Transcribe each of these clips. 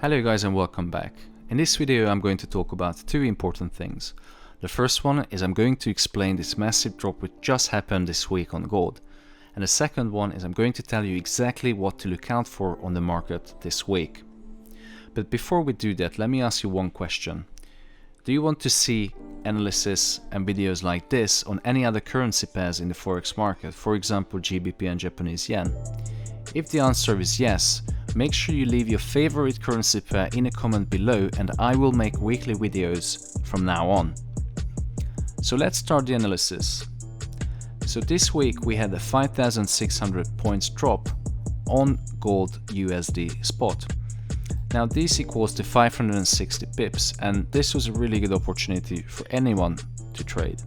Hello guys and welcome back. In this video I'm going to talk about two important things. The first one is I'm going to explain this massive drop which just happened this week on gold. And the second one is I'm going to tell you exactly what to look out for on the market this week. But before we do that, let me ask you one question. Do you want to see analysis and videos like this on any other currency pairs in the forex market, for example GBP and Japanese Yen? If the answer is yes, make sure you leave your favorite currency pair in a comment below and I will make weekly videos from now on. So let's start the analysis. So this week we had a 5,600 points drop on gold USD spot. Now this equals to 560 pips and this was a really good opportunity for anyone to trade.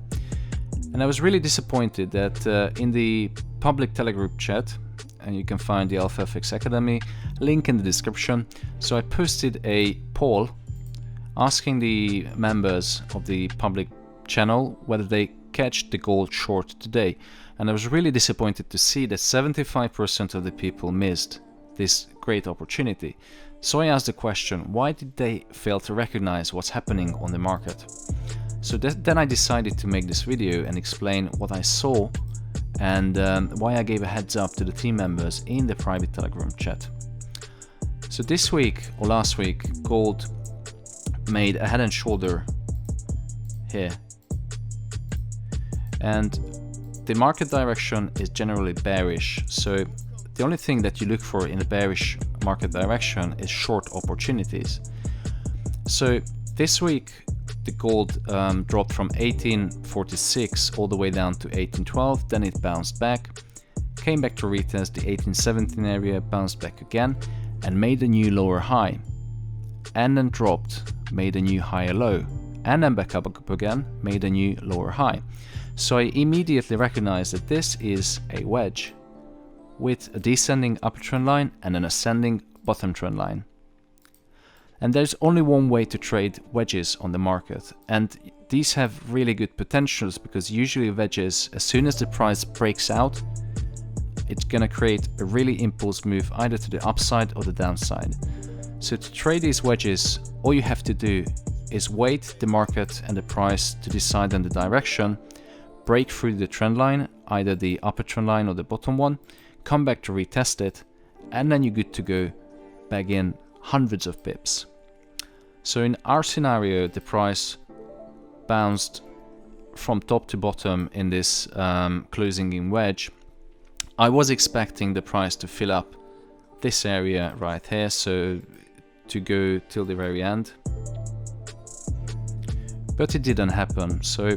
And I was really disappointed that in the public Telegram chat, and you can find the Alpha FX Academy link in the description. So I posted a poll asking the members of the public channel whether they catch the gold short today. And I was really disappointed to see that 75% of the people missed this great opportunity. So I asked the question, why did they fail to recognize what's happening on the market? So then I decided to make this video and explain what I saw and why I gave a heads up to the team members in the private Telegram chat. So this week or last week, gold made a head and shoulder here, and the market direction is generally bearish. So the only thing that you look for in a bearish market direction is short opportunities. So this week the gold dropped from 1846 all the way down to 1812, then it bounced back, came back to retest the 1817 area, bounced back again and made a new lower high, and then dropped, made a new higher low, and then back up again, made a new lower high. So I immediately recognized that this is a wedge with a descending upper trend line and an ascending bottom trend line. And there's only one way to trade wedges on the market, and these have really good potentials because usually wedges, as soon as the price breaks out, it's gonna create a really impulse move either to the upside or the downside. So to trade these wedges, all you have to do is wait the market and the price to decide on the direction, break through the trend line, either the upper trend line or the bottom one, come back to retest it, and then you're good to go, bag in hundreds of pips. So in our scenario, the price bounced from top to bottom in this closing in wedge. I was expecting the price to fill up this area right here, so to go till the very end, but it didn't happen. So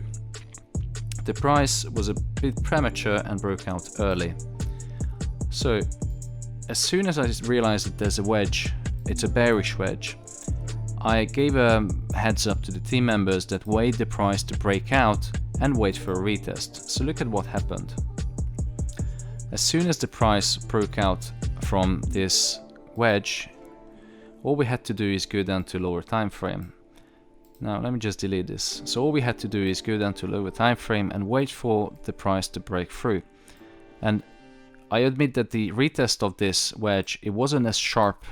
the price was a bit premature and broke out early. So as soon as I realized that there's a wedge, it's a bearish wedge, I gave a heads up to the team members that wait the price to break out and wait for a retest. So look at what happened. As soon as the price broke out from this wedge, all we had to do is go down to lower time frame. Now let me just delete this. So all we had to do is go down to lower time frame and wait for the price to break through. And I admit that the retest of this wedge, it wasn't as sharp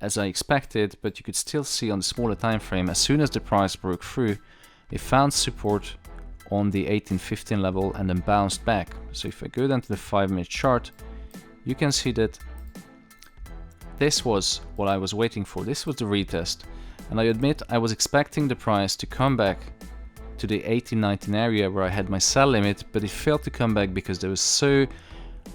as I expected, but you could still see on the smaller time frame, as soon as the price broke through, it found support on the 1815 level and then bounced back. So if I go down to the 5-minute chart, you can see that this was what I was waiting for. This was the retest, and I admit I was expecting the price to come back to the 1819 area where I had my sell limit, but it failed to come back because there was so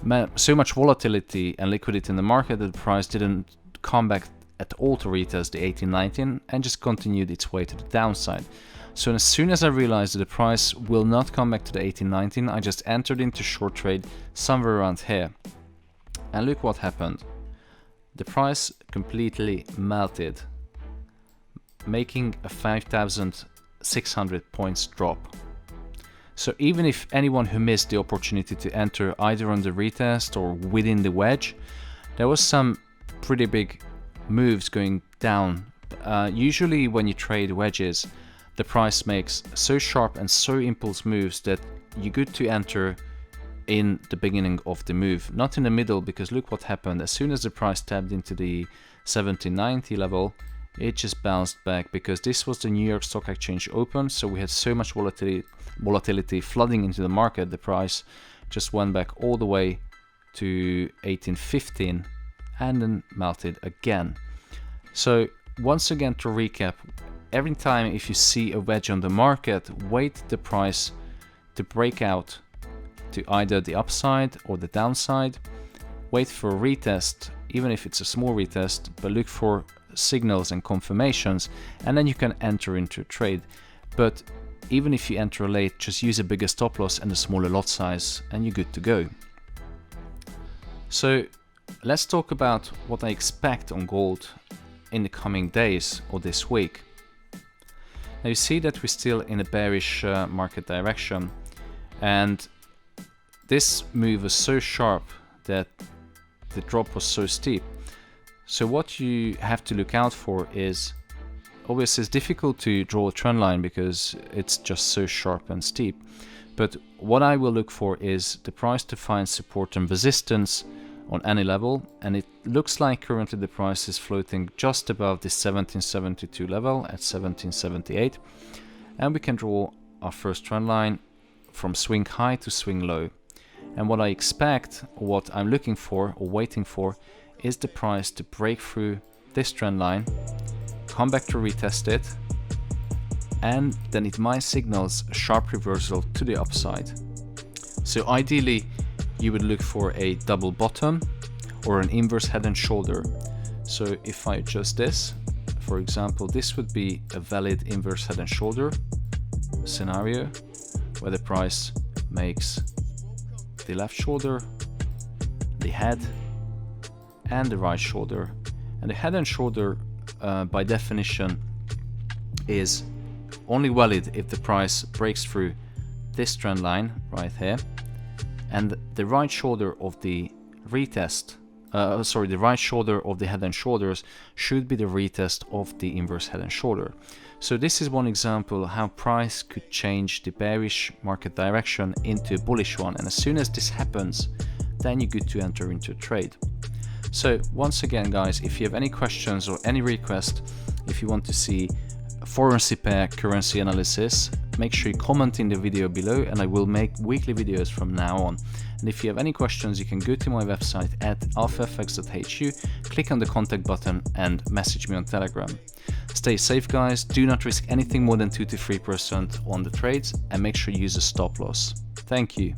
much volatility and liquidity in the market that the price didn't come back at all to retest the 1819 and just continued its way to the downside. So as soon as I realized that the price will not come back to the 1819, I just entered into short trade somewhere around here. And look what happened. The price completely melted, making a 5,600 points drop. So even if anyone who missed the opportunity to enter either on the retest or within the wedge, there was some pretty big moves going down. Usually when you trade wedges, the price makes so sharp and so impulse moves that you're good to enter in the beginning of the move, not in the middle, because look what happened. As soon as the price tapped into the 1790 level, it just bounced back, because this was the New York Stock Exchange open, so we had so much volatility flooding into the market. The price just went back all the way to 1815 and then melted again. So once again, to recap, every time if you see a wedge on the market, wait the price to break out to either the upside or the downside. Wait for a retest, even if it's a small retest, but look for signals and confirmations, and then you can enter into a trade. But even if you enter late, just use a bigger stop loss and a smaller lot size and you're good to go. So let's talk about what I expect on gold in the coming days or this week. Now you see that we're still in a bearish market direction, and this move was so sharp that the drop was so steep. So what you have to look out for is, obviously it's difficult to draw a trend line because it's just so sharp and steep, but what I will look for is the price to find support and resistance on any level, and it looks like currently the price is floating just above the 1772 level at 1778, and we can draw our first trend line from swing high to swing low. And what I expect, or what I'm looking for or waiting for, is the price to break through this trend line, come back to retest it, and then it might signals a sharp reversal to the upside. So ideally you would look for a double bottom or an inverse head and shoulder. So if I adjust this, for example, this would be a valid inverse head and shoulder scenario where the price makes the left shoulder, the head, and the right shoulder. And the head and shoulder by definition is only valid if the price breaks through this trend line right here, and the right shoulder of the retest, the right shoulder of the head and shoulders should be the retest of the inverse head and shoulder. So this is one example how price could change the bearish market direction into a bullish one, and as soon as this happens, then you're good to enter into a trade. So once again guys, if you have any questions or any request, if you want to see a foreign pair currency analysis, make sure you comment in the video below, and I will make weekly videos from now on. And if you have any questions, you can go to my website at alphafx.hu, click on the contact button and message me on Telegram. Stay safe guys, do not risk anything more than 2 to 3% on the trades, and make sure you use a stop loss. Thank you.